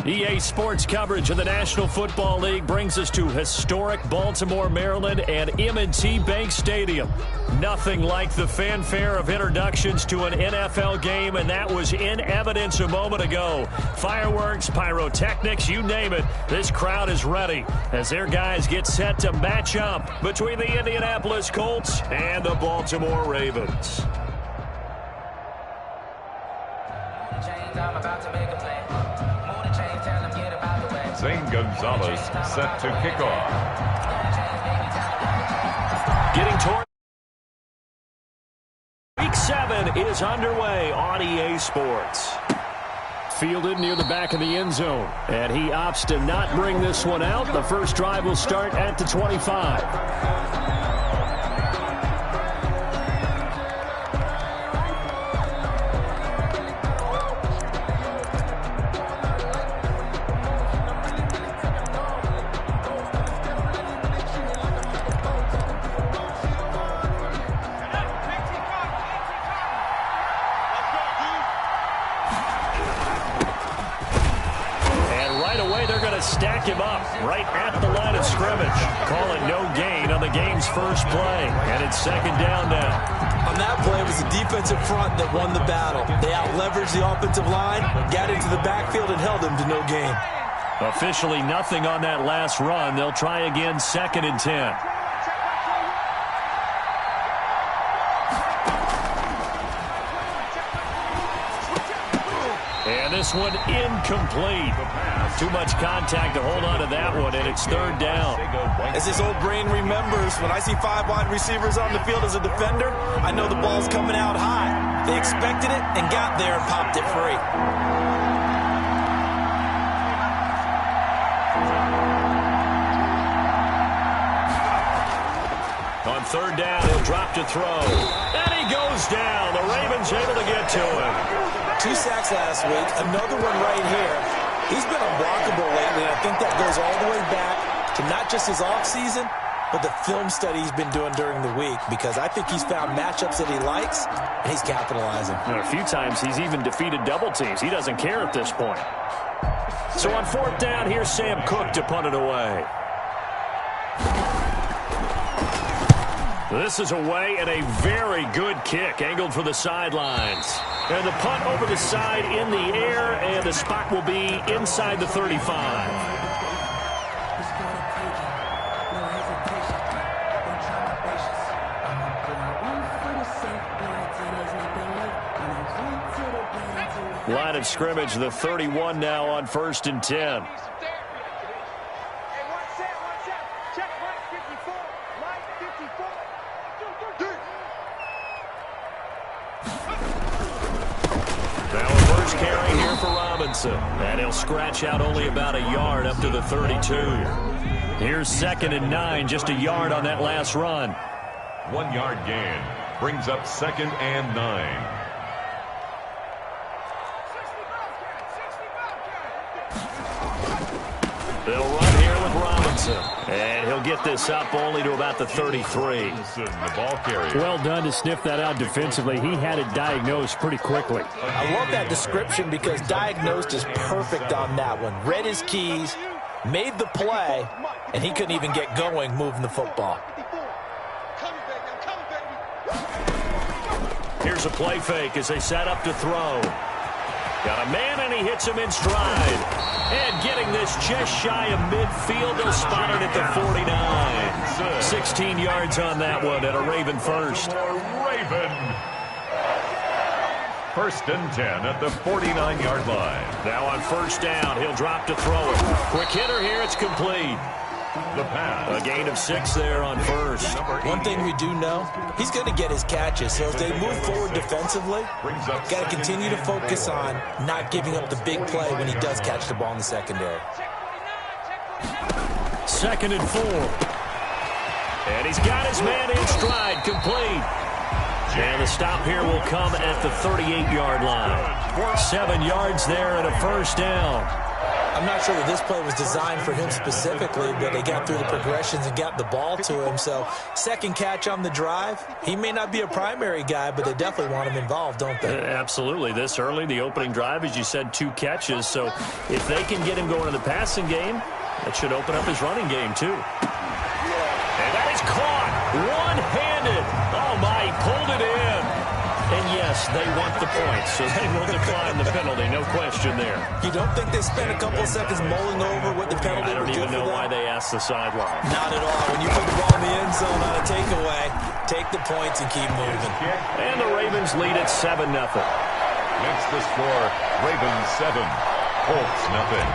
EA Sports coverage of the National Football League brings us to historic Baltimore, Maryland and M&T Bank Stadium. Nothing like the fanfare of introductions to an NFL game, and that was in evidence a moment ago. Fireworks, pyrotechnics, you name it. This crowd is ready as their guys get set to match up between the Indianapolis Colts and the Baltimore Ravens. I'm about to make a play. Zane Gonzalez set to kick off. Getting toward Week 7 is underway on EA Sports. Fielded near the back of the end zone, and he opts to not bring this one out. The first drive will start at the 25. Stack him up right at the line of scrimmage. Call it no gain on the game's first play. And it's second down now. On that play, it was the defensive front that won the battle. They out-leveraged the offensive line, got into the backfield, and held them to no gain. Officially nothing on that last run. They'll try again, second and 10. And this one incomplete. Too much contact to hold on to that one, and it's third down. As his old brain remembers, when I see 5 wide receivers on the field as a defender, I know the ball's coming out high. They expected it and got there and popped it free. On third down, he'll drop to throw. And he goes down. The Ravens able to get to him. 2 sacks last week, another one right here. He's been unblockable lately, and I think that goes all the way back to not just his offseason, but the film study he's been doing during the week, because I think he's found matchups that he likes, and he's capitalizing. And a few times he's even defeated double teams. He doesn't care at this point. So on fourth down, here's Sam Cook to punt it away. This is away and a very good kick, angled for the sidelines. And the punt over the side in the air, and the spot will be inside the 35. Line of scrimmage, the 31 now on first and 10. Carry here for Robinson. And he'll scratch out only about a yard up to the 32. Here's second and 9, just a yard on that last run. 1 yard gain brings up second and 9. They'll run here with Robinson. And he'll get this up only to about the 33. The ball carrier. Well done to sniff that out defensively. He had it diagnosed pretty quickly. I love that description because diagnosed is perfect on that one. Read his keys, made the play, and he couldn't even get going moving the football. Here's a play fake as they set up to throw. Got a man, and he hits him in stride. And getting this just shy of midfield, they'll spot it at the 49. 16 yards on that one, and a Raven first. Raven. First and 10 at the 49-yard line. Now on first down, he'll drop to throw it. Quick hitter here, it's complete. The pass. A gain of 6 there on first. One thing we do know, he's going to get his catches. So if they move forward defensively, got to continue to focus on not giving up the big play when he does catch the ball in the secondary. Second and 4. And he's got his man in stride, complete. And the stop here will come at the 38-yard line. 7 yards there and a first down. I'm not sure that this play was designed for him specifically, but they got through the progressions and got the ball to him. So second catch on the drive. He may not be a primary guy, but they definitely want him involved, don't they? Absolutely. This early, the opening drive, as you said, 2 catches. So if they can get him going in the passing game, that should open up his running game too. And that is caught one-handed. Oh, my, he pulled it in. And, yes, they want the points, so they will decline the penalty. No question there. You don't think they spent a couple of seconds mulling over what the penalty would do for them? I don't even know why they asked the sideline. Not at all. When you put the ball in the end zone on a takeaway, take the points and keep moving. And the Ravens lead at 7-0. Next the score, Ravens 7, Colts nothing.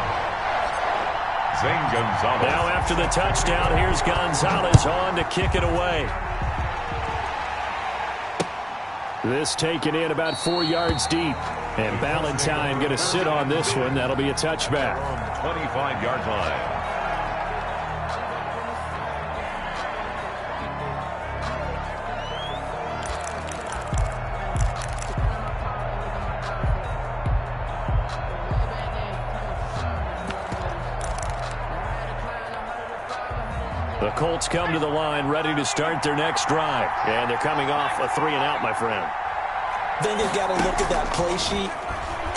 Zane Gonzalez. Now after the touchdown, here's Gonzalez on to kick it away. This taken in about 4 yards deep. And Ballantyne going to sit on this one. That'll be a touchback. 25-yard line. The Colts come to the line ready to start their next drive. And they're coming off a 3-and-out, my friend. Then they've got to look at that play sheet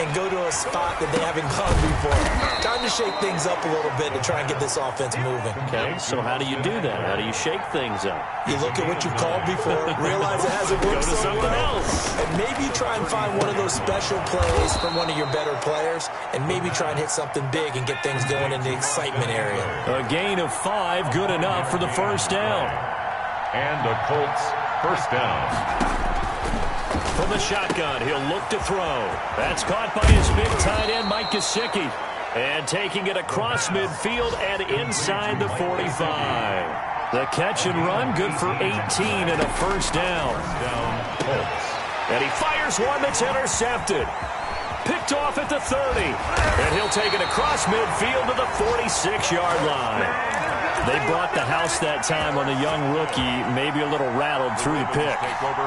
and go to a spot that they haven't gone before. Time to shake things up a little bit to try and get this offense moving. Okay, so how do you do that? How do you shake things up? You look at what you've called before, realize it hasn't worked so well, and maybe try and find one of those special plays from one of your better players, and maybe try and hit something big and get things going in the excitement area. A gain of 5, good enough for the first down. And the Colts first down. From the shotgun, he'll look to throw. That's caught by his big tight end, Mike Gesicki. And taking it across midfield and inside the 45. The catch and run, good for 18 and a first down. And he fires one that's intercepted. Picked off at the 30. And he'll take it across midfield to the 46-yard line. They brought the house that time on the young rookie, maybe a little rattled through the pick.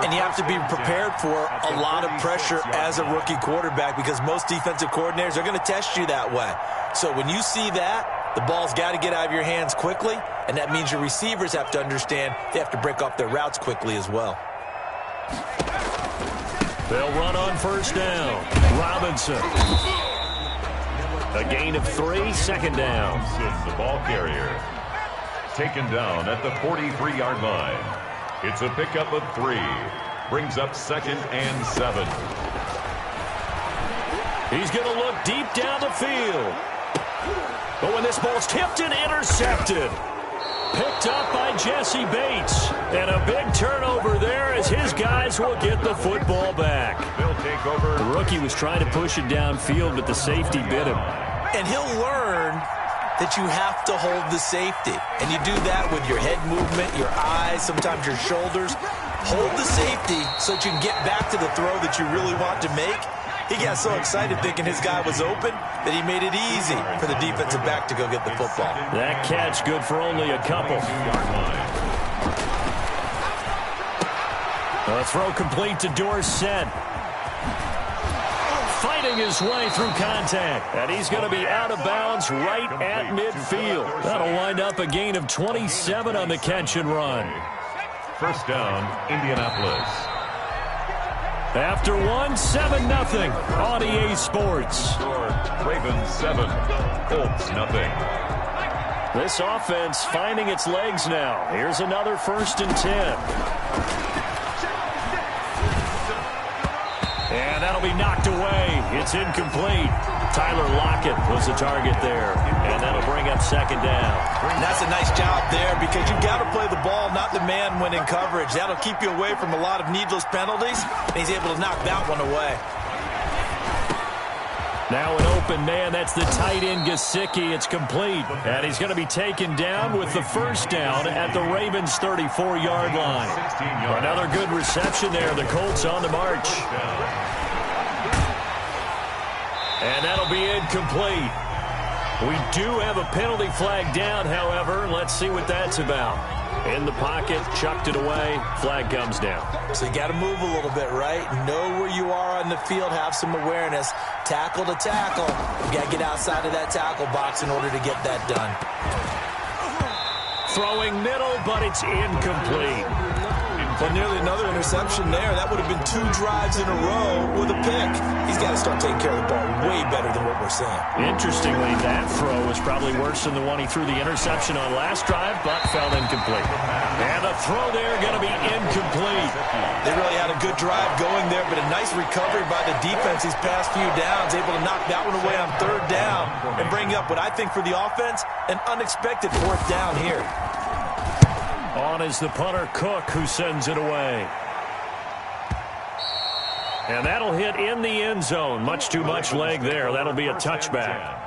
And you have to be prepared for a lot of pressure as a rookie quarterback because most defensive coordinators are going to test you that way. So when you see that, the ball's got to get out of your hands quickly, and that means your receivers have to understand they have to break off their routes quickly as well. They'll run on first down. Robinson. A gain of 3, second down. The ball carrier. Taken down at the 43-yard line. It's a pickup of 3. Brings up 2nd and 7. He's going to look deep down the field. But when this ball's tipped and intercepted. Picked up by Jesse Bates. And a big turnover there as his guys will get the football back. They'll take over. The rookie was trying to push it downfield, but the safety bit him. And he'll learn that you have to hold the safety. And you do that with your head movement, your eyes, sometimes your shoulders. Hold the safety so that you can get back to the throw that you really want to make. He got so excited thinking his guy was open that he made it easy for the defensive back to go get the football. That catch good for only a couple. A throw complete to Dorsett. Fighting his way through contact. And he's going to be out of bounds right at midfield. That'll wind up a gain of 27 on the catch and run. First down, Indianapolis. After 7-0 on EA Sports. Ravens 7, Colts nothing. This offense finding its legs now. Here's another 1st and 10. And that'll be knocked away. It's incomplete. Tyler Lockett was the target there. And that'll bring up 2nd down. That's a nice job there because you've got to play the ball, not the man when in coverage. That'll keep you away from a lot of needless penalties. And he's able to knock that one away. Now an open man. That's the tight end Gesicki. It's complete. And he's going to be taken down with the first down at the Ravens' 34-yard line. Another good reception there. The Colts on the march. And that'll be incomplete. We do have a penalty flag down, however. Let's see what that's about. In the pocket, chucked it away, flag comes down. So you got to move a little bit, right? Know where you are on the field, have some awareness. tackle to tackle. You got to get outside of that tackle box in order to get that done. Throwing middle, but it's incomplete. But nearly another interception there. That would have been 2 drives in a row with a pick. He's got to start taking care of the ball way better than what we're seeing. Interestingly, that throw was probably worse than the one he threw the interception on last drive, but fell incomplete. And the throw there going to be incomplete. They really had a good drive going there, but a nice recovery by the defense these past few downs, able to knock that one away on 3rd down and bring up what I think for the offense, an unexpected 4th down here. On is the punter, Cook, who sends it away. And that'll hit in the end zone. Much too much leg there. That'll be a touchback.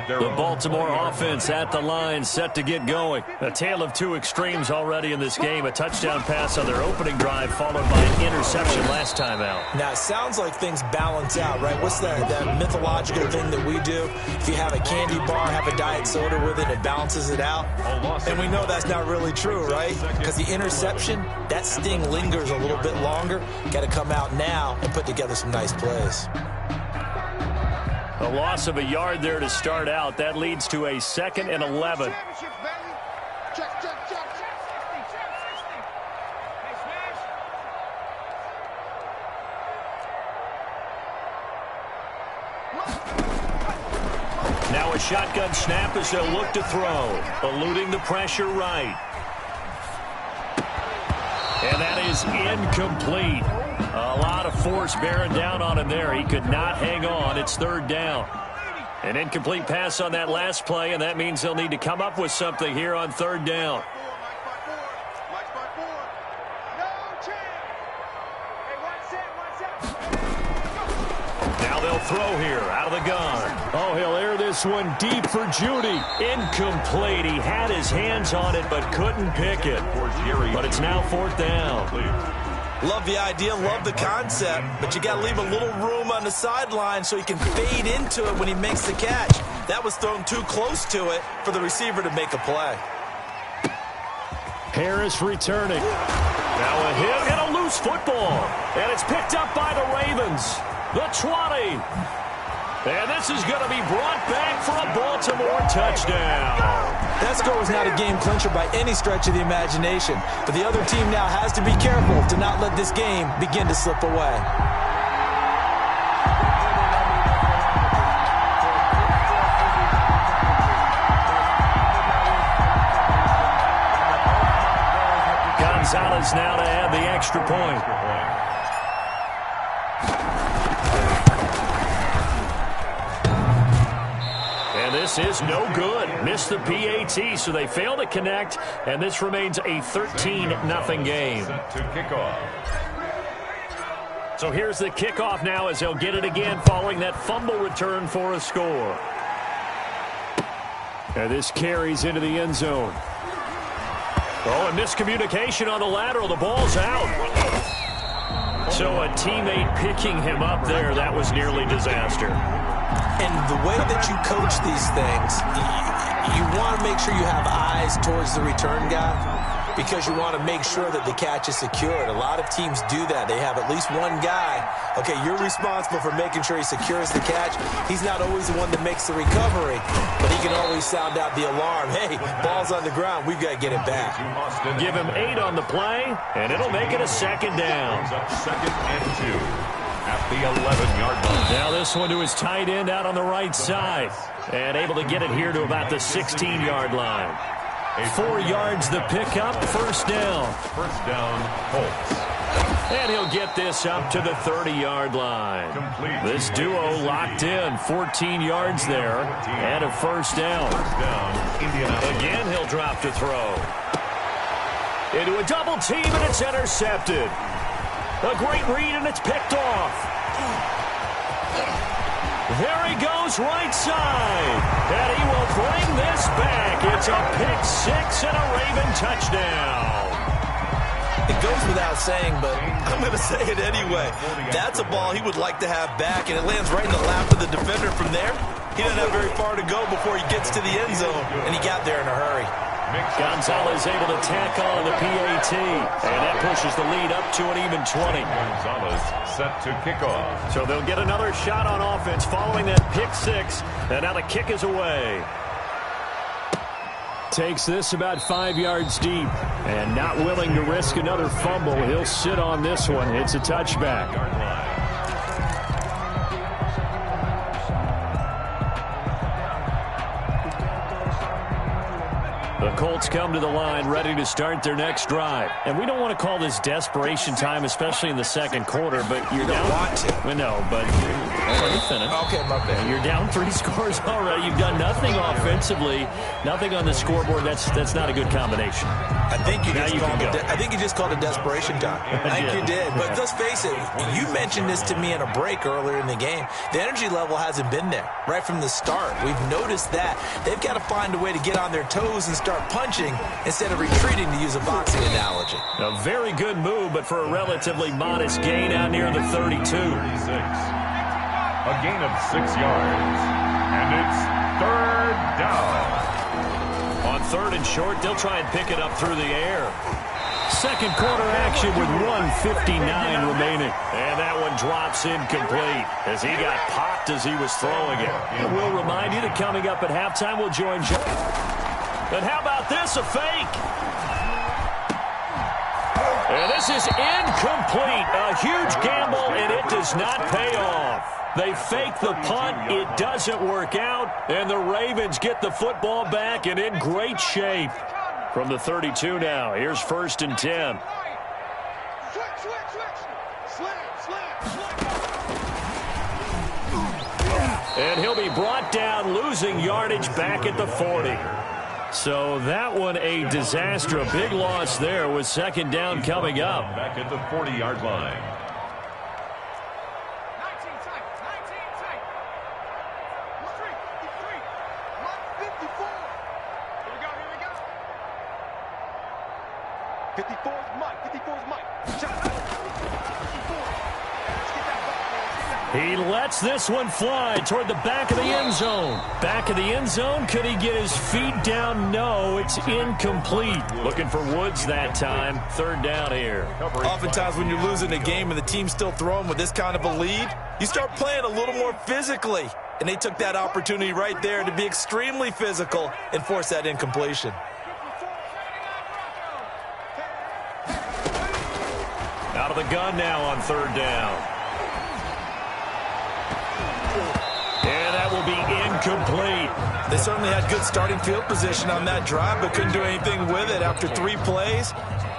The Baltimore offense at the line, set to get going. A tale of 2 extremes already in this game. A touchdown pass on their opening drive, followed by an interception last time out. Now, it sounds like things balance out, right? What's that mythological thing that we do? If you have a candy bar, have a diet soda with it, it balances it out. And we know that's not really true, right? Because the interception, that sting lingers a little bit longer. Got to come out now and put together some nice plays. A loss of a yard there to start out. That leads to a 2nd and 11. Now a shotgun snap as they'll look to throw. Eluding the pressure right. And that is incomplete. A lot of force bearing down on him there. He could not hang on. It's 3rd down. An incomplete pass on that last play, and that means they'll need to come up with something here on 3rd down. Now they'll throw here out of the gun. Oh, he'll air this one deep for Judy. Incomplete. He had his hands on it but couldn't pick it. But it's now 4th down. Love the idea, love the concept, but you got to leave a little room on the sideline so he can fade into it when he makes the catch. That was thrown too close to it for the receiver to make a play. Harris returning. Now a hit and a loose football. And it's picked up by the Ravens. The 20. And this is going to be brought back for a Baltimore touchdown. That score was not a game clincher by any stretch of the imagination, but the other team now has to be careful to not let this game begin to slip away. Gonzalez now to add the extra point. This is no good. Missed the PAT, so they fail to connect, and this remains a 13-0 game. So here's the kickoff now as they'll get it again following that fumble return for a score. And this carries into the end zone. Oh, and miscommunication on the lateral. The ball's out. So a teammate picking him up there, that was nearly disaster. And the way that you coach these things, you want to make sure you have eyes towards the return guy because you want to make sure that the catch is secured. A lot of teams do that. They have at least one guy. Okay, you're responsible for making sure he secures the catch. He's not always the one that makes the recovery, but he can always sound out the alarm. Hey, ball's on the ground. We've got to get it back. Give him 8 on the play, and it'll make it a 2nd down. 2nd and 2. At the 11-yard line. Now this one to his tight end out on the right side. And able to get it here to about the 16-yard line. 4 yards the pickup, 1st down. 1st down, Colts. And he'll get this up to the 30-yard line. Complete. This duo locked in, 14 yards there, and a 1st down. 1st down, Indianapolis. Again, he'll drop to throw. Into a double team, and it's intercepted. A great read, and it's picked off. There he goes, right side. And he will bring this back. It's a pick-6 and a Raven touchdown. It goes without saying, but I'm going to say it anyway. That's a ball he would like to have back, and it lands right in the lap of the defender from there. He doesn't have very far to go before he gets to the end zone, and he got there in a hurry. Gonzalez able to tack on the PAT, and that pushes the lead up to an even 20. Gonzalez set to kick off. So they'll get another shot on offense following that pick six, and now the kick is away. Takes this about 5 yards deep, and not willing to risk another fumble. He'll sit on this one. It's a touchback. The Colts come to the line ready to start their next drive. And we don't want to call this desperation time, especially in the second quarter, but you're down. Want to. We know, but let me finish. Okay, my bad. You're down 3 scores already. You've done nothing offensively, nothing on the scoreboard. That's not a good combination. I think you just called it desperation time. I think you did. But let's face it, you mentioned this to me in a break earlier in the game. The energy level hasn't been there right from the start. We've noticed that. They've got to find a way to get on their toes and start punching instead of retreating, to use a boxing analogy. A very good move, but for a relatively modest gain out near the 32. 36. A gain of 6 yards. And it's third down. On third and short, they'll try and pick it up through the air. Second quarter action with 1:59 remaining. And that one drops incomplete as he got popped as he was throwing it. And we'll remind you that coming up at halftime, we'll join Joe. But how about this, a fake? And this is incomplete. A huge gamble, and it does not pay off. They fake the punt. It doesn't work out, and the Ravens get the football back and in great shape. From the 32 now, here's 1st and 10. And he'll be brought down, losing yardage back at the 40. So that one a disaster. A big loss there with second down coming up. Back at the 40-yard line. He lets this one fly toward the back of the end zone. Back of the end zone. Could he get his feet down? No, it's incomplete. Looking for Woods that time. Third down here. Oftentimes when you're losing a game and the team's still throwing with this kind of a lead, you start playing a little more physically. And they took that opportunity right there to be extremely physical and force that incompletion. Out of the gun now on third down. And that will be incomplete. They certainly had good starting field position on that drive, but couldn't do anything with it after 3 plays.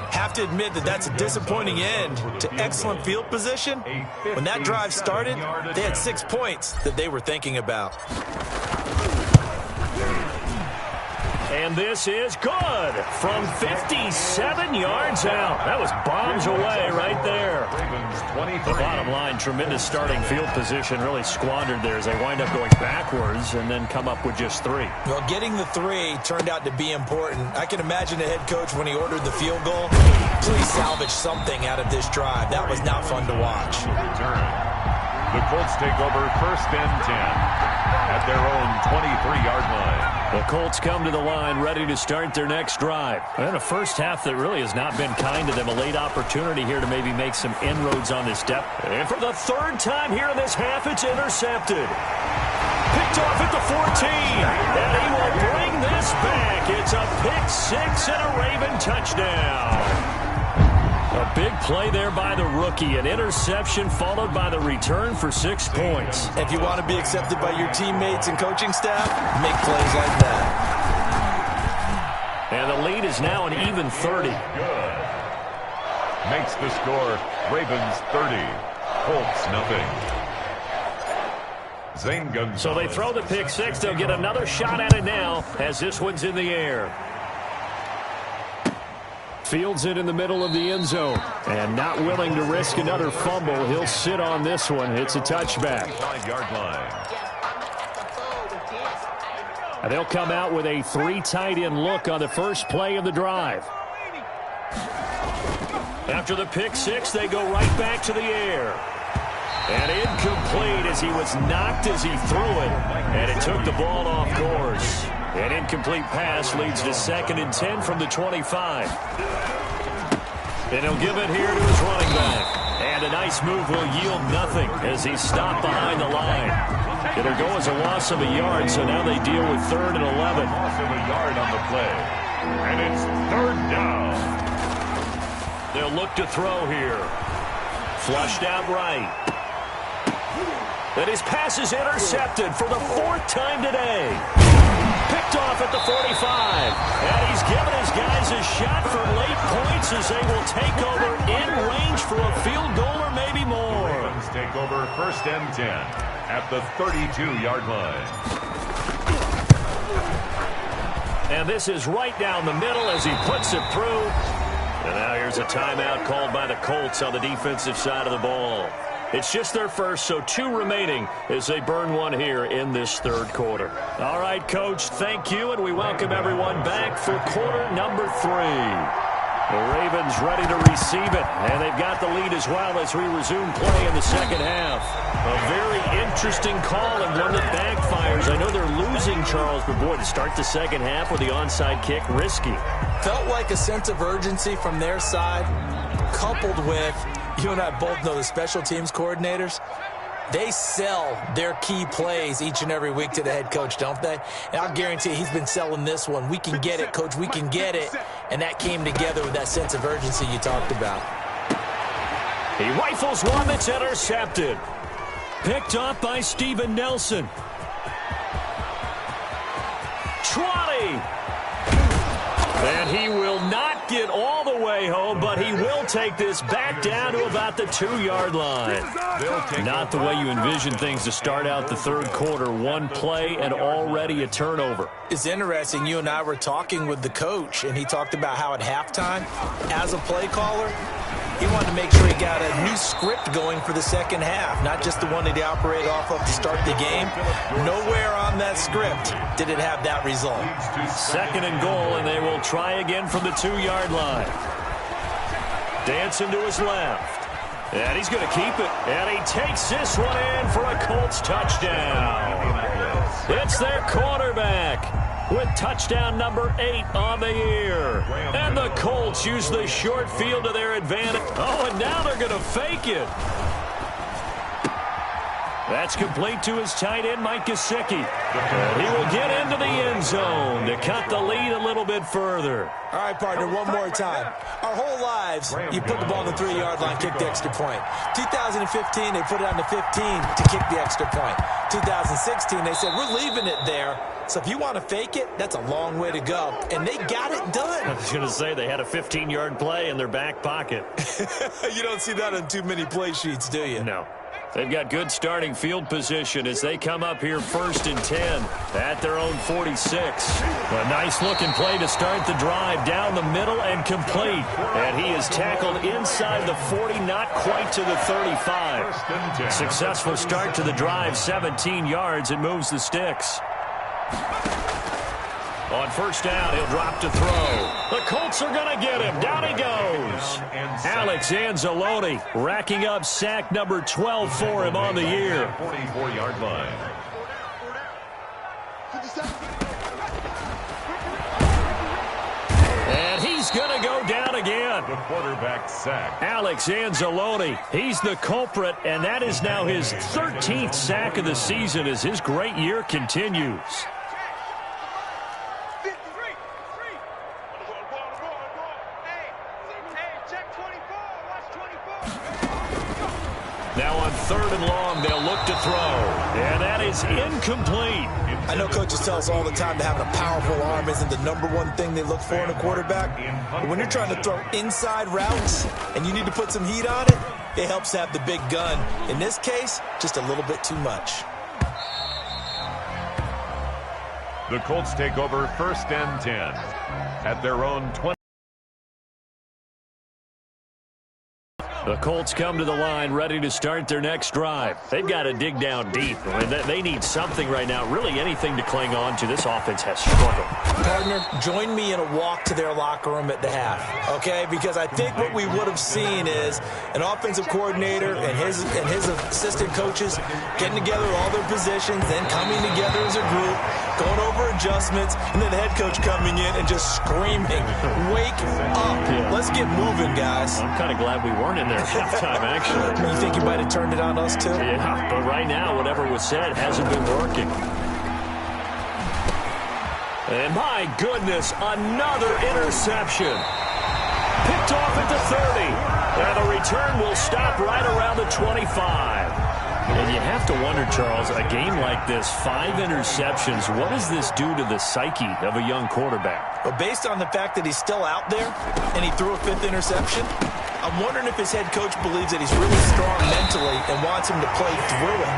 Have to admit that that's a disappointing end to excellent field position. When that drive started, they had 6 points that they were thinking about. And this is good from 57 yards out. That was bombs away right there. The bottom line, tremendous starting field position, really squandered there as they wind up going backwards and then come up with just 3. Well, getting the 3 turned out to be important. I can imagine the head coach when he ordered the field goal. Please salvage something out of this drive. That was not fun to watch. The Colts take over 1st and 10 at their own 23-yard line. The Colts come to the line ready to start their next drive. And a first half that really has not been kind to them. A late opportunity here to maybe make some inroads on this depth. And for the 3rd time here in this half, it's intercepted. Picked off at the 14. And he will bring this back. It's a pick 6 and a Raven touchdown. A big play there by the rookie. An interception followed by the return for 6 points. If you want to be accepted by your teammates and coaching staff, make plays like that. And the lead is now an even 30. Good. Makes the score Ravens 30. Colts nothing. Zane Gonzalez. So they throw the pick 6. They'll get another shot at it now as this one's in the air. Fields it in the middle of the end zone. And not willing to risk another fumble. He'll sit on this one. It's a touchback. 5-yard line. And they'll come out with a 3 tight end look on the first play of the drive. After the pick 6, they go right back to the air. And incomplete as he was knocked as he threw it. And it took the ball off course. An incomplete pass leads to 2nd and 10 from the 25. And he'll give it here to his running back. And a nice move will yield nothing as he's stopped behind the line. It'll go as a loss of a yard, so now they deal with 3rd and 11. Loss of a yard on the play. And it's 3rd down. They'll look to throw here. Flushed out right. And his pass is intercepted for the 4th time today. Picked off at the 45. And he's given his guys a shot for late points as they will take over in range for a field goal or maybe more. Ravens take over 1st and 10 at the 32-yard line. And this is right down the middle as he puts it through. And now here's a timeout called by the Colts on the defensive side of the ball. It's just their first, so 2 remaining as they burn one here in this 3rd quarter. All right, Coach, thank you, and we welcome everyone back for quarter number 3. The Ravens ready to receive it, and they've got the lead as well as we resume play in the 2nd half. A very interesting call and one that backfires. I know they're losing, Charles, but boy, to start the 2nd half with the onside kick, risky. Felt like a sense of urgency from their side, coupled with, you and I both know the special teams coordinators, they sell their key plays each and every week to the head coach, don't they? And I'll guarantee he's been selling this one. We can get it, Coach, we can get it. And that came together with that sense of urgency you talked about. He rifles one that's intercepted. Picked off by Steven Nelson. 20. And he will not get all the way home, but he will take this back down to about the 2-yard line. Not the way you envision things to start out the 3rd quarter. One play and already a turnover. It's interesting. You and I were talking with the coach, and he talked about how at halftime, as a play caller, he wanted to make sure he got a new script going for the 2nd half, not just the one that he operated off of to start the game. Nowhere on that script did it have that result. 2nd and goal, and they will try again from the 2-yard line. Dancing to his left. And he's going to keep it. And he takes this one in for a Colts touchdown. It's their quarterback with touchdown number 8 on the year. And the Colts use the short field to their advantage. Oh, and now they're going to fake it. That's complete to his tight end, Mike Gesicki. He will get into the end zone to cut the lead a little bit further. All right, partner, one more time. Our whole lives, you put the ball on the 3-yard line, kick the extra point. 2015, they put it on the 15 to kick the extra point. 2016, they said, we're leaving it there. So if you want to fake it, that's a long way to go. And they got it done. I was going to say they had a 15-yard play in their back pocket. You don't see that on too many play sheets, do you? No. They've got good starting field position as they come up here 1st and 10 at their own 46. A nice-looking play to start the drive down the middle and complete. And he is tackled inside the 40, not quite to the 35. Successful start to the drive, 17 yards. It moves the sticks. On 1st down, he'll drop to throw. The Colts are going to get him. Down he goes. Alex Anzalone racking up sack number 12 for him on the year. 44-yard line. And he's going to go down again. The quarterback sack. Alex Anzalone, he's the culprit, and that is now his 13th sack of the season as his great year continues. Now on 3rd and long, they'll look to throw. And that is incomplete. I know coaches tell us all the time that having a powerful arm isn't the #1 thing they look for in a quarterback. But when you're trying to throw inside routes and you need to put some heat on it, it helps to have the big gun. In this case, just a little bit too much. The Colts take over 1st and 10 at their own 20. The Colts come to the line ready to start their next drive. They've got to dig down deep. I mean, they need something right now, really anything to cling on to. This offense has struggled. Partner, join me in a walk to their locker room at the half, okay? Because I think what we would have seen is an offensive coordinator and his assistant coaches getting together all their positions, then coming together as a group, going over adjustments, and then the head coach coming in and just screaming, "Wake up. Let's get moving, guys." I'm kind of glad we weren't in there at halftime, actually. You think you might have turned it on us, too? Yeah, but right now, whatever was said hasn't been working. And my goodness, another interception. Picked off at the 30. And the return will stop right around the 25. And you have to wonder, Charles, a game like this, 5 interceptions, what does this do to the psyche of a young quarterback? But based on the fact that he's still out there and he threw a 5th interception, I'm wondering if his head coach believes that he's really strong mentally and wants him to play through it.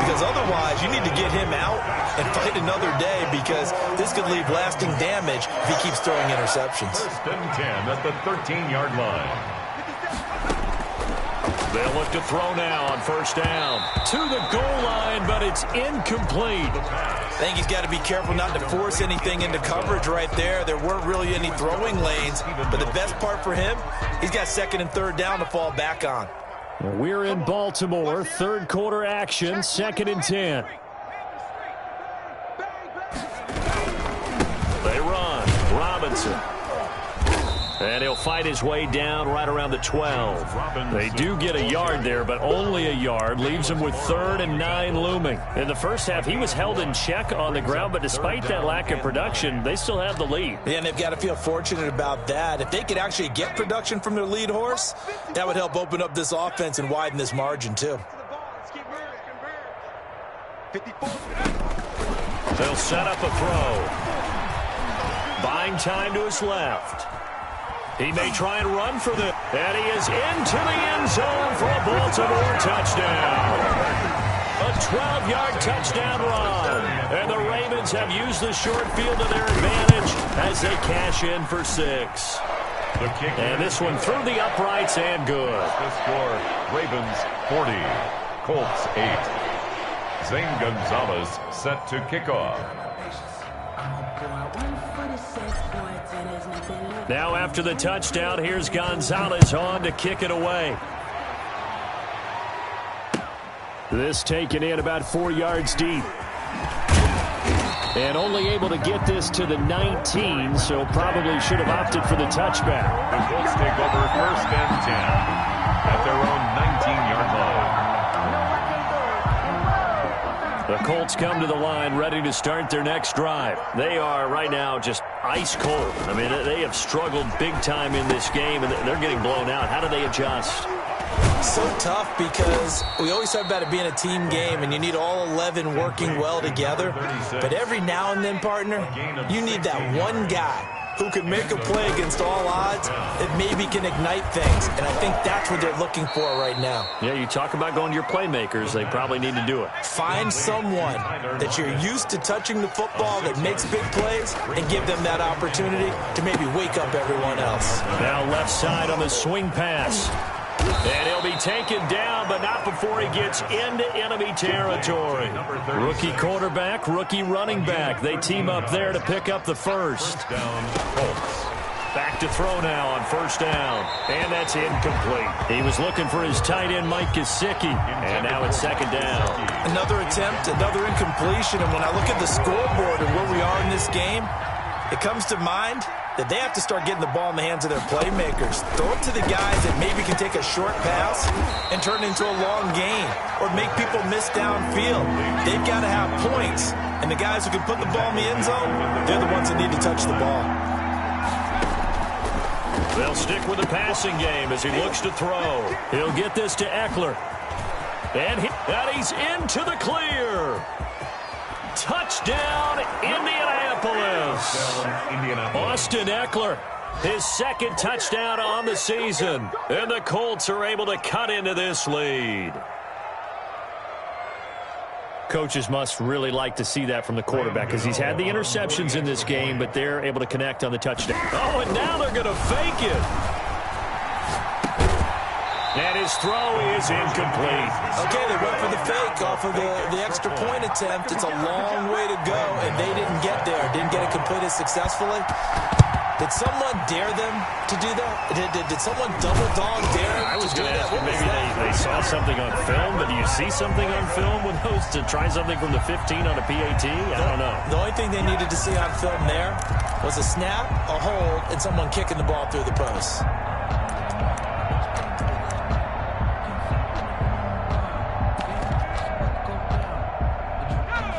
Because otherwise, you need to get him out and fight another day, because this could leave lasting damage if he keeps throwing interceptions. 1st and 10 at the 13-yard line. They'll look to throw now on 1st down. To the goal line, but it's incomplete. I think he's got to be careful not to force anything into coverage right there. There weren't really any throwing lanes, but the best part for him, he's got 2nd and 3rd down to fall back on. We're in Baltimore, 3rd quarter action, 2nd and 10. They run. Robinson. And he'll fight his way down right around the 12. They do get a yard there, but only a yard. Leaves him with 3rd and 9 looming. In the first half, he was held in check on the ground, but despite that lack of production, they still have the lead. Yeah, and they've got to feel fortunate about that. If they could actually get production from their lead horse, that would help open up this offense and widen this margin, too. They'll set up a throw. Buying time to his left. He may try and run for the... And he is into the end zone for a Baltimore touchdown. A 12-yard touchdown run. And the Ravens have used the short field to their advantage as they cash in for 6. And this one through the uprights and good. The score, Ravens 40, Colts 8. Zane Gonzalez set to kick off. Now after the touchdown, here's Gonzalez on to kick it away. This taken in about 4 yards deep. And only able to get this to the 19, so probably should have opted for the touchback. The Colts take over 1st and 10 at their own 19-yard line. The Colts come to the line ready to start their next drive. They are right now just ice cold. I mean, they have struggled big time in this game, and they're getting blown out. How do they adjust? So tough, because we always talk about it being a team game, and you need all 11 working well together. But every now and then, partner, you need that one guy who can make a play against all odds that maybe can ignite things. And I think that's what they're looking for right now. Yeah, you talk about going to your playmakers. They probably need to do it. Find someone that you're used to touching the football that makes big plays and give them that opportunity to maybe wake up everyone else. Now left side on the swing pass. And he'll be taken down, but not before he gets into enemy territory. Rookie quarterback, rookie running back. They team up there to pick up the 1st. Back to throw now on 1st down. And that's incomplete. He was looking for his tight end, Mike Gesicki. And now it's 2nd down. Another attempt, another incompletion. And when I look at the scoreboard and where we are in this game, it comes to mind that they have to start getting the ball in the hands of their playmakers. Throw it to the guys that maybe can take a short pass and turn it into a long gain or make people miss downfield. They've got to have points, and the guys who can put the ball in the end zone, they're the ones that need to touch the ball. They'll stick with the passing game as he looks to throw. He'll get this to Eckler. And he's into the clear. Touchdown, Indianapolis. Austin Eckler, his 2nd touchdown on the season. And the Colts are able to cut into this lead. Coaches must really like to see that from the quarterback, because he's had the interceptions in this game, but they're able to connect on the touchdown. Oh, and now they're going to fake it. And his throw is incomplete. Okay, they went for the fake off of the extra point attempt. It's a long way to go, and they didn't get there. Didn't get it completed successfully. Did someone dare them to do that? Did someone double dog dare them I was to do going to that? ask you, maybe they saw something on film, but do you see something on film with those to try something from the 15 on a PAT? I don't know. The only thing they needed to see on film there was a snap, a hold, and someone kicking the ball through the post.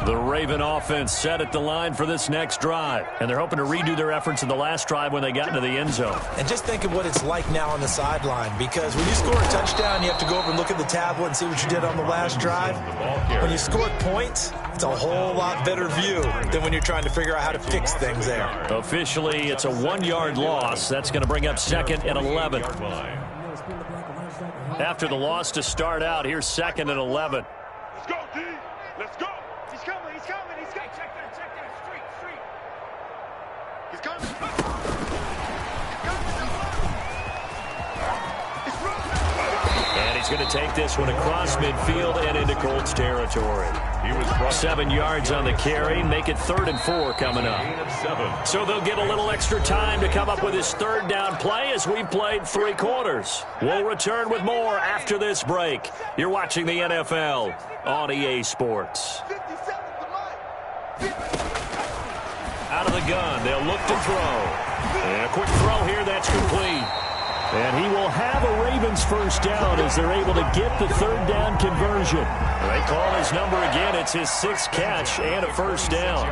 The Raven offense set at the line for this next drive, and they're hoping to redo their efforts in the last drive when they got into the end zone. And just think of what it's like now on the sideline, because when you score a touchdown, you have to go over and look at the tablet and see what you did on the last drive. When you scored points, it's a whole lot better view than when you're trying to figure out how to fix things there. Officially, it's a 1-yard loss. That's going to bring up 2nd and 11. After the loss to start out, here's 2nd and 11. Let's go, D. Let's go. He's coming. He's coming. He's coming. Check that. Check that. Street. He's coming. And he's going to take this one across midfield and into Colts territory. He was 7 yards on the carry. Make it 3rd and 4 coming up. So they'll get a little extra time to come up with his 3rd down play as we've played 3 quarters. We'll return with more after this break. You're watching the NFL on EA Sports. Out of the gun, they'll look to throw. And a quick throw here, that's complete. And he will have a Ravens first down as they're able to get the 3rd down conversion. They call his number again. It's his 6th catch and a first down.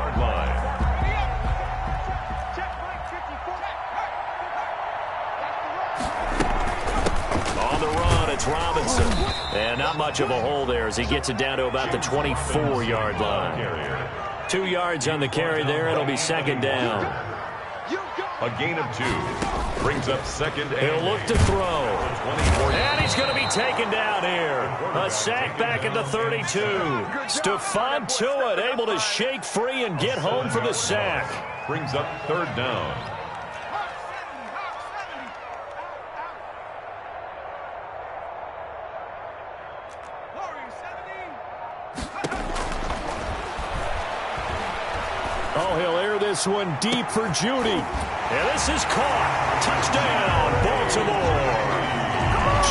On the run, it's Robinson. And not much of a hole there as he gets it down to about the 24-yard line. 2 yards on the carry there. It'll be 2nd down. A gain of 2. Brings up 2nd and He'll look to throw. And he's going to be taken down here. A sack back at the 32. Stephon Tuitt able to shake free and get home for the sack. Brings up 3rd down. Oh, he'll air this one deep for Judy. And this is caught. Touchdown, Baltimore.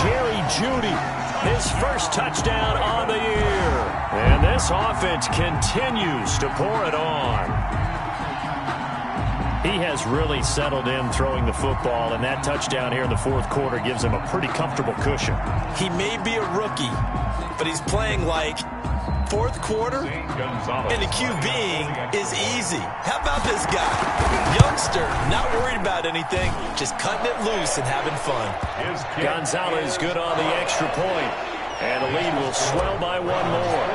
Jerry Judy, his first touchdown on the year. And this offense continues to pour it on. He has really settled in throwing the football, and that touchdown here in the 4th quarter gives him a pretty comfortable cushion. He may be a rookie, but he's playing like 4th quarter, and the QBing is easy. How about this guy? Youngster, not worried about anything, just cutting it loose and having fun. Gonzalez good on the extra point, and the lead will swell by 1 more.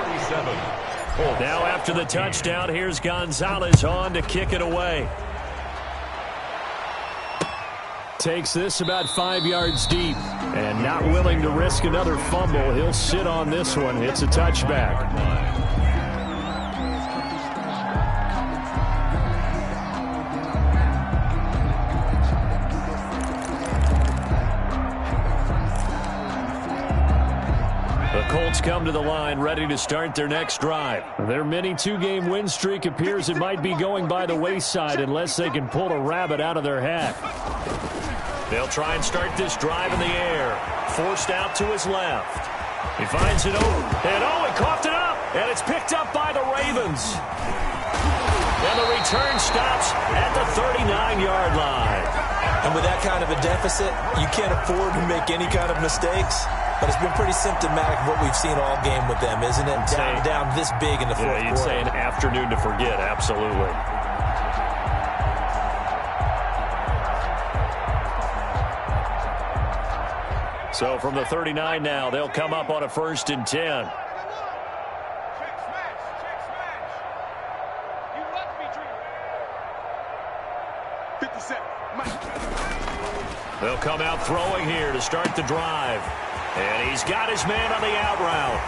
Now after the touchdown, here's Gonzalez on to kick it away. Takes this about 5 yards deep, and not willing to risk another fumble. He'll sit on this one. It's a touchback. The Colts come to the line ready to start their next drive. Their mini 2-game win streak appears it might be going by the wayside unless they can pull a rabbit out of their hat. They'll try and start this drive in the air. Forced out to his left. He finds it open. And he coughed it up. And it's picked up by the Ravens. And the return stops at the 39-yard line. And with that kind of a deficit, you can't afford to make any kind of mistakes. But it's been pretty symptomatic of what we've seen all game with them, isn't it? Down this big in the 4th quarter. You'd say an afternoon to forget, absolutely. So from the 39 now, they'll come up on a 1st and 10. They'll come out throwing here to start the drive. And he's got his man on the out route.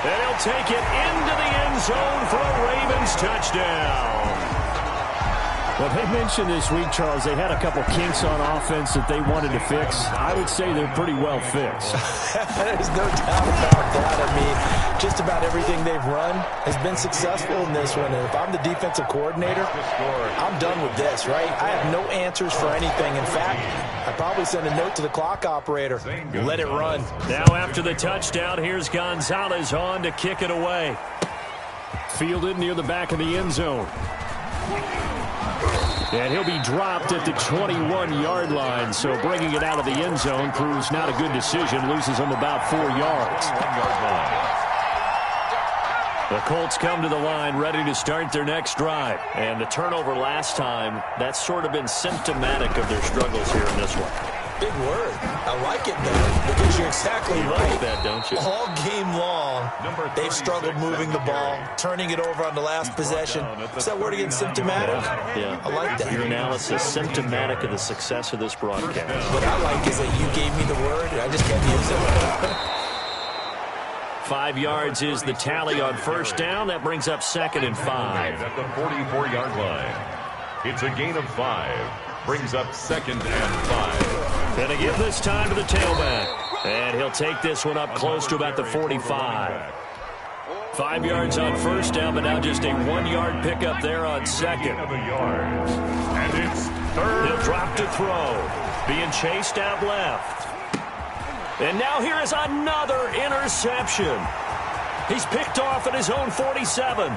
And he'll take it into the end zone for a Ravens touchdown. Well, they mentioned this week, Charles, they had a couple kinks on offense that they wanted to fix. I would say they're pretty well fixed. There's no doubt about that. I mean, just about everything they've run has been successful in this one. And if I'm the defensive coordinator, I'm done with this, right? I have no answers for anything. In fact, I'd probably send a note to the clock operator. Let it run. Now after the touchdown, here's Gonzalez on to kick it away. Fielded near the back of the end zone. And he'll be dropped at the 21-yard line. So bringing it out of the end zone proves not a good decision. Loses him about 4 yards. The Colts come to the line ready to start their next drive. And the turnover last time, that's sort of been symptomatic of their struggles here in this one. Big word. I like it, though, because you're exactly right. Like that, don't you? All game long, they've struggled moving the ball, turning it over on the last possession. What's that word again? Symptomatic? Yeah. I like that. Your analysis, symptomatic of the success of this broadcast. What I like is that you gave me the word, and I just kept using it. 5 yards is the tally on first down. That brings up 2nd and 5. At the 44-yard line. It's a gain of 5. Brings up 2nd and 5. Going to give this time to the tailback. And he'll take this one up close to about the 45. 5 yards on first down, but now just a 1-yard pickup there on second. And it's third. He'll drop to throw. Being chased out left. And now here is another interception. He's picked off at his own 47.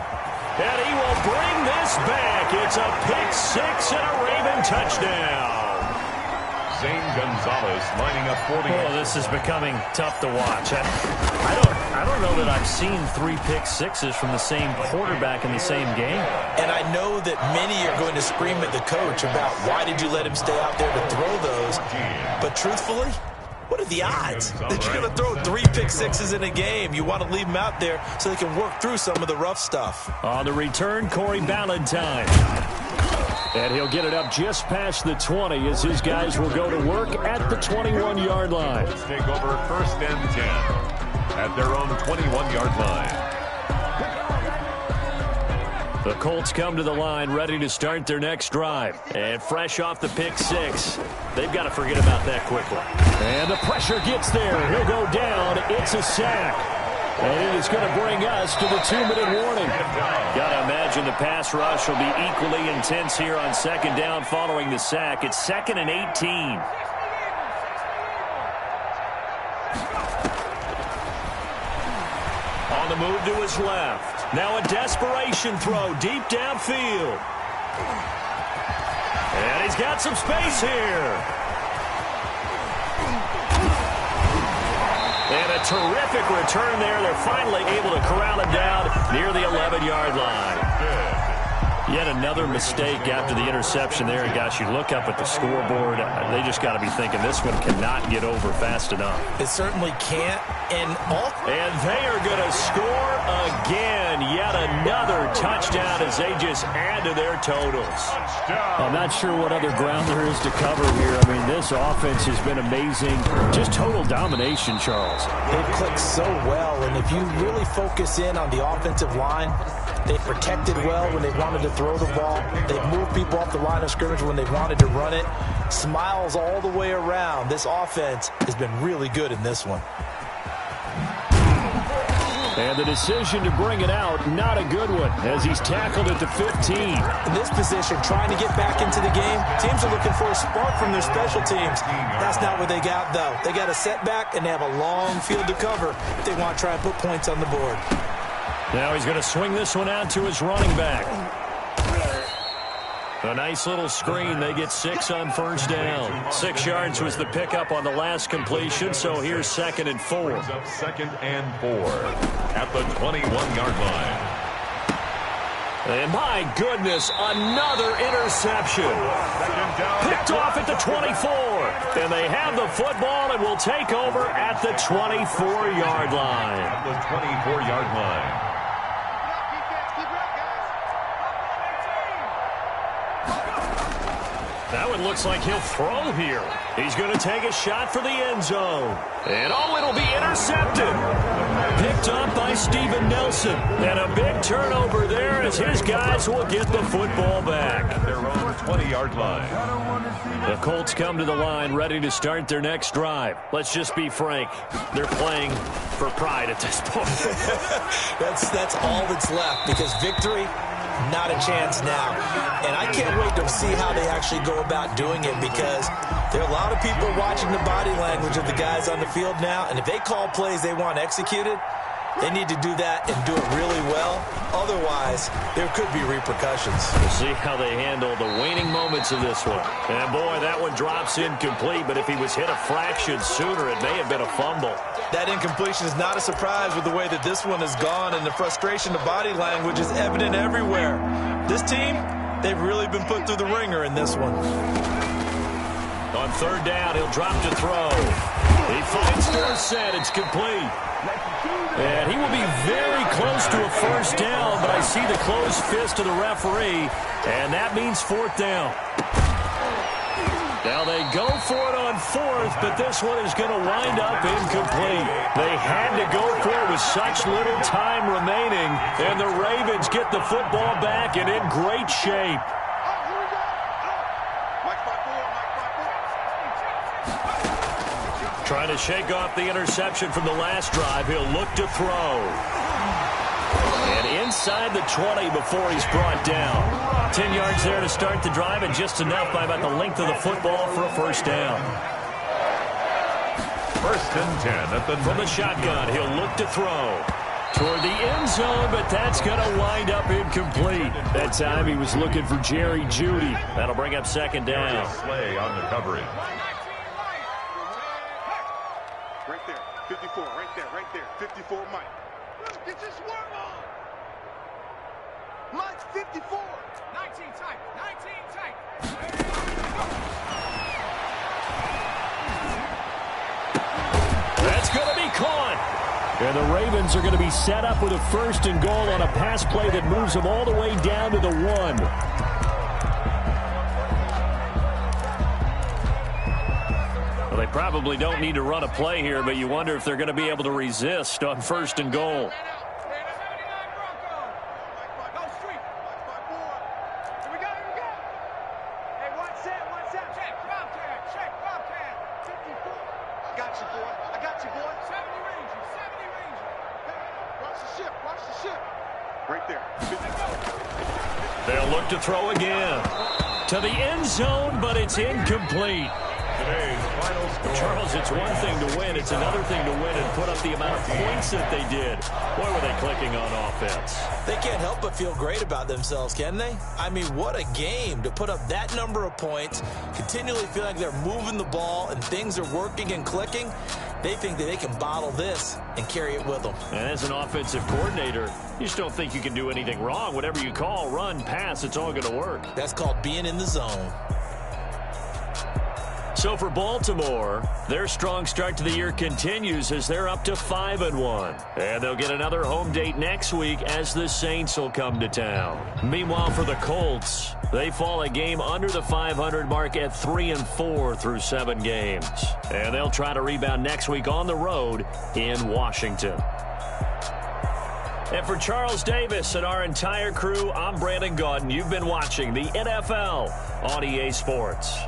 And he will bring this back. It's a pick six and a Raven touchdown. Zane Gonzalez lining up for the... Oh, this is becoming tough to watch. I don't know that I've seen 3 pick sixes from the same quarterback in the same game. And I know that many are going to scream at the coach about why did you let him stay out there to throw those. But truthfully, what are the odds that you're going to throw 3 pick sixes in a game? You want to leave them out there so they can work through some of the rough stuff. On the return, Corey Ballantyne. And he'll get it up just past the 20 as his guys will go to work at the 21-yard line. Let's take over 1st and 10 at their own 21-yard line. The Colts come to the line ready to start their next drive. And fresh off the pick six, they've got to forget about that quickly. And the pressure gets there. He'll go down. It's a sack. And it is going to bring us to the 2-minute warning. Got to imagine the pass rush will be equally intense here on 2nd down following the sack. It's 2nd and 18. On the move to his left. Now a desperation throw deep downfield. And he's got some space here. And a terrific return there. They're finally able to corral him down near the 11-yard line. Yet another mistake after the interception there. And gosh, you look up at the scoreboard, they just got to be thinking this one cannot get over fast enough. It certainly can't. And they are going to score again. Yet another touchdown as they just add to their totals. I'm not sure what other ground there is to cover here. I mean, this offense has been amazing. Just total domination, Charles. They've clicked so well. And if you really focus in on the offensive line, they've protected well when they wanted to throw the ball. They've moved people off the line of scrimmage when they wanted to run it. Smiles all the way around. This offense has been really good in this one. And the decision to bring it out, not a good one, as he's tackled at the 15. In this position, trying to get back into the game, teams are looking for a spark from their special teams. That's not what they got, though. They got a setback, and they have a long field to cover if they want to try and put points on the board. Now he's going to swing this one out to his running back. A nice little screen. They get 6 on first down. 6 yards was the pickup on the last completion, so here's 2nd and 4. 2nd and 4 at the 21-yard line. And my goodness, another interception. Picked off at the 24. And they have the football and will take over at the 24-yard line. At the 24-yard line. Now it looks like he'll throw here. He's going to take a shot for the end zone. And it'll be intercepted. Picked up by Steven Nelson. And a big turnover there as his guys will get the football back. At their own 20-yard line. The Colts come to the line ready to start their next drive. Let's just be frank. They're playing for pride at this point. That's all that's left, because victory, not a chance now. And I can't wait to see how they actually go about doing it, because there are a lot of people watching the body language of the guys on the field now, and if they call plays they want executed, they need to do that and do it really well. Otherwise, there could be repercussions. We'll see how they handle the waning moments of this one. And boy, that one drops incomplete, but if he was hit a fraction sooner, it may have been a fumble. That incompletion is not a surprise with the way that this one has gone, and the frustration of body language is evident everywhere. This team, they've really been put through the ringer in this one. On third down, he'll drop to throw. He finds Forsett. It's complete. And he will be very close to a first down, but I see the closed fist of the referee, and that means fourth down. Now they go for it on fourth, but this one is going to wind up incomplete. They had to go for it with such little time remaining, and the Ravens get the football back and in great shape. Trying to shake off the interception from the last drive. He'll look to throw. And inside the 20 before he's brought down. 10 yards there to start the drive, and just enough by about the length of the football for a first down. First and 10 at the From the shotgun, he'll look to throw. Toward the end zone, but that's going to wind up incomplete. That time he was looking for Jerry Jeudy. That'll bring up second down. Slay on the coverage. Right there, 54, right there, 54, Mike. Get this work on. Mike's 54. 19 tight, 19 tight. That's going to be caught. And the Ravens are going to be set up with a first and goal on a pass play that moves them all the way down to the 1. Well, they probably don't need to run a play here, but you wonder if they're going to be able to resist on first and goal. They'll look to throw again. To the end zone, but it's incomplete. Today's final score. Charles, it's one thing to win. It's another thing to win and put up the amount of points that they did. Boy, were they clicking on offense. They can't help but feel great about themselves, can they? I mean, what a game to put up that number of points, continually feel like they're moving the ball and things are working and clicking. They think that they can bottle this and carry it with them. And as an offensive coordinator, you just don't think you can do anything wrong. Whatever you call, run, pass, it's all going to work. That's called being in the zone. So for Baltimore, their strong start to the year continues as they're up to 5-1. And they'll get another home date next week as the Saints will come to town. Meanwhile, for the Colts, they fall a game under the 500 mark at 3-4 through 7 games. And they'll try to rebound next week on the road in Washington. And for Charles Davis and our entire crew, I'm Brandon Gaudin. You've been watching the NFL on EA Sports.